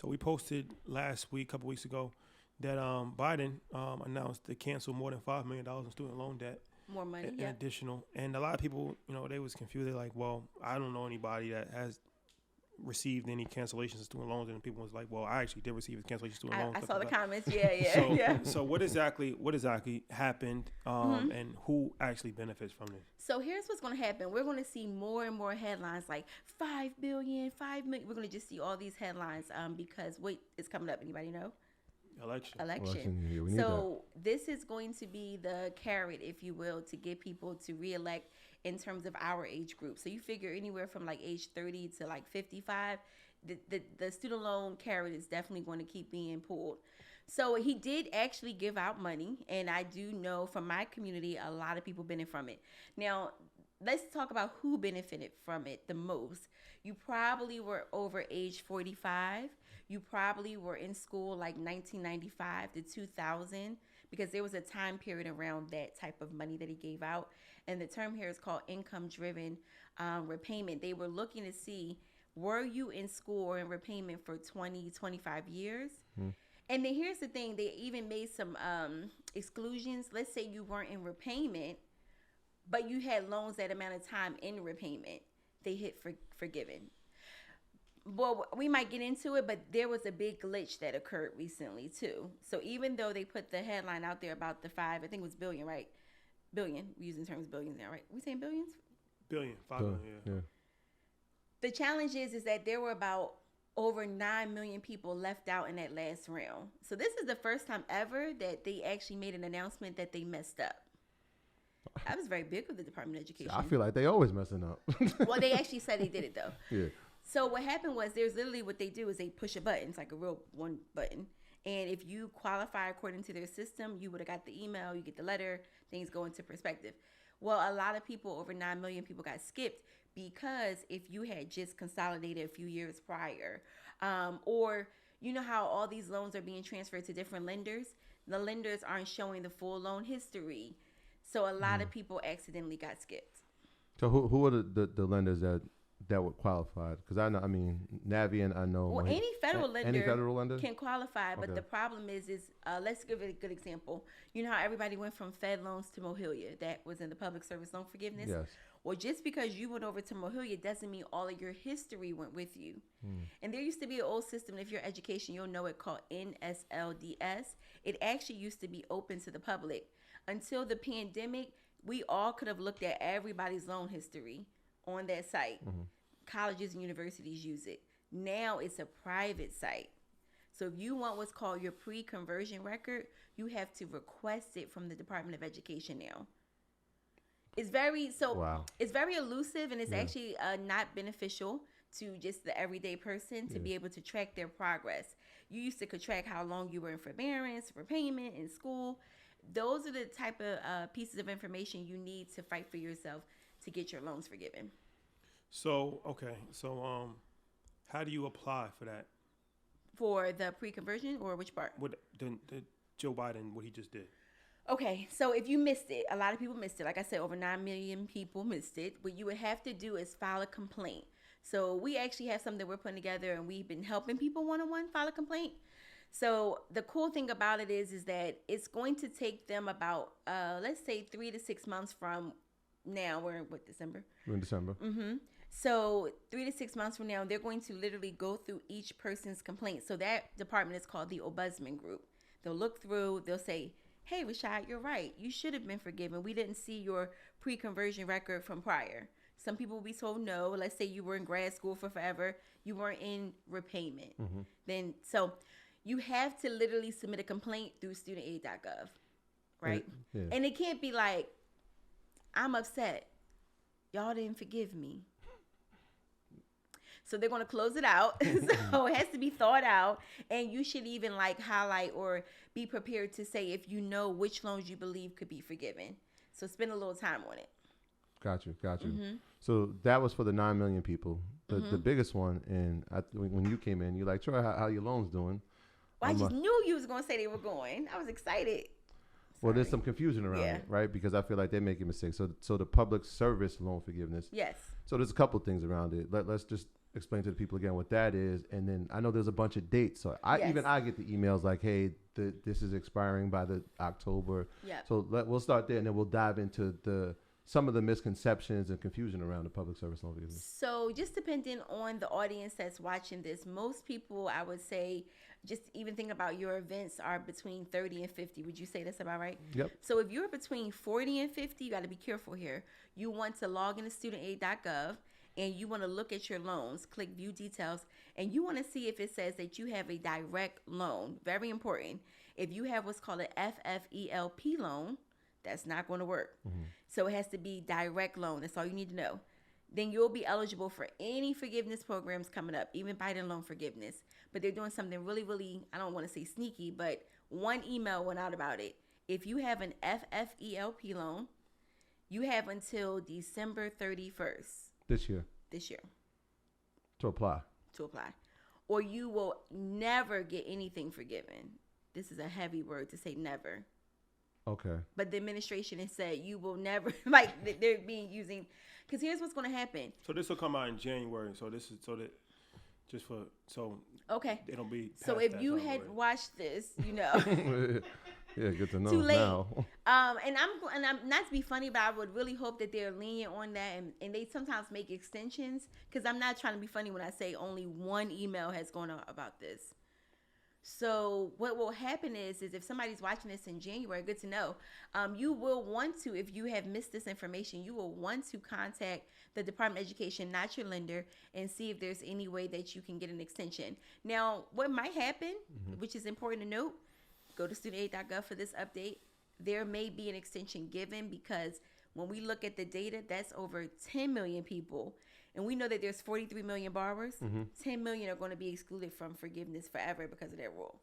So we posted last week, a couple weeks ago, that Biden announced to cancel more than $5 million in student loan debt. More money, in additional. And a lot of people, they was confused. They're like, well, I don't know anybody that has received any cancellations of student loans. And people was like, well, I actually did receive a cancellation of student loans. I saw the like comments. Yeah. So what exactly happened and who actually benefits from this? So here's what's going to happen. We're going to see more and more headlines like 5 billion, 5 million. We're going to just see all these headlines because what is coming up? Anybody know? Election. Yeah, So this is going to be the carrot, if you will, to get people to reelect in terms of our age group. So you figure anywhere from like age 30 to like 55, the student loan carrot is definitely going to keep being pulled. So he did actually give out money, and I do know from my community a lot of people benefit from it. Now, let's talk about who benefited from it the most. You probably were over age 45. You probably were in school like 1995 to 2000 because there was a time period around that type of money that he gave out. And the term here is called income-driven repayment. They were looking to see, were you in school or in repayment for 20, 25 years? And then here's the thing. They even made some exclusions. Let's say you weren't in repayment, but you had loans that amount of time in repayment. They hit forgiven. Well, we might get into it, but there was a big glitch that occurred recently too. So even though they put the headline out there about the I think it was billion, right? Billion. We're using terms billions now, right? We saying billions? Billion, 5 billion, yeah. The challenge is that there were about over 9 million people left out in that last round. So this is the first time ever that they actually made an announcement that they messed up. That was very big of the Department of Education. I feel like they always messing up. Well, they actually said they did it though. Yeah. So what happened was there's literally what they do is they push a button. It's like a real one button. And if you qualify according to their system, you would have got the email, you get the letter, things go into perspective. Well, a lot of people, over 9 million people got skipped because if you had just consolidated a few years prior, or you know how all these loans are being transferred to different lenders, the lenders aren't showing the full loan history. So a lot of people accidentally got skipped. So who are the lenders that would qualify? Because I know, I mean, Navient, I know. Well, any federal lender can qualify, but the problem is let's give it a good example. You know how everybody went from Fed loans to Mohilia? That was in the public service loan forgiveness. Yes. Well, just because you went over to Mohilia doesn't mean all of your history went with you. And there used to be an old system, if you're education, you'll know it, called NSLDS. It actually used to be open to the public. Until the pandemic, we all could have looked at everybody's loan history on that site. Colleges and universities use it. Now it's a private site. So if you want what's called your pre-conversion record, you have to request it from the Department of Education now. It's very It's very elusive, and it's actually not beneficial to just the everyday person to be able to track their progress. You used to track how long you were in forbearance, repayment, in school. Those are the type of pieces of information you need to fight for yourself to get your loans forgiven. So, how do you apply for that? For the pre-conversion, or which part? What the Joe Biden, what he just did. Okay, so if you missed it, a lot of people missed it. Like I said, over 9 million people missed it. What you would have to do is file a complaint. So we actually have something we're putting together, and we've been helping people one-on-one file a complaint. So the cool thing about it is that it's going to take them about, let's say 3 to 6 months from now. We're in December? We're in December. So 3 to 6 months from now, they're going to literally go through each person's complaint. So that department is called the Ombudsman Group. They'll look through, they'll say, hey, Rashad, you're right. You should have been forgiven. We didn't see your pre-conversion record from prior. Some people will be told no. Let's say you were in grad school for forever. You weren't in repayment. Then, so you have to literally submit a complaint through studentaid.gov, right? Yeah. And it can't be like, I'm upset. Y'all didn't forgive me. So they're going to close it out. So it has to be thought out. And you should even highlight or be prepared to say if you know which loans you believe could be forgiven. So spend a little time on it. Got you. So that was for the 9 million people. The biggest one, and when you came in, you're like, Troy, how your loans doing? Well, I just knew you was going to say they were going. I was excited. Well, there's some confusion around it, right? Because I feel like they're making mistakes. So the public service loan forgiveness. Yes. So there's a couple things around it. Let's just explain to the people again what that is, and then I know there's a bunch of dates. So I get the emails like, hey, this is expiring by the October. Yeah. So we'll start there, and then we'll dive into some of the misconceptions and confusion around the public service loan visa. So just depending on the audience that's watching this, most people, I would say, just even think about your events are between 30 and 50. Would you say that's about right? Yep. So if you're between 40 and 50, you got to be careful here. You want to log into studentaid.gov and you want to look at your loans, click view details, and you want to see if it says that you have a direct loan. Very important. If you have what's called an FFELP loan, that's not going to work. Mm-hmm. So it has to be direct loan. That's all you need to know. Then you'll be eligible for any forgiveness programs coming up, even Biden loan forgiveness. But they're doing something really, really, I don't want to say sneaky, but one email went out about it. If you have an FFELP loan, you have until December 31st. This year. To apply. Or you will never get anything forgiven. This is a heavy word to say never. Okay. But the administration has said you will never, like they're being using, because here's what's going to happen. So this will come out in January. So this is okay. It'll be. So if you had watched this, you know. Yeah, good to know. Too late. Now. And I'm not to be funny, but I would really hope that they're lenient on that, and they sometimes make extensions, because I'm not trying to be funny when I say only one email has gone out about this. So what will happen is if somebody's watching this in January, good to know, you will want to, if you have missed this information, you will want to contact the Department of Education, not your lender, and see if there's any way that you can get an extension. Now, what might happen, which is important to note, go to studentaid.gov for this update. There may be an extension given, because when we look at the data, that's over 10 million people. And we know that there's 43 million borrowers. 10 million are going to be excluded from forgiveness forever because of that rule.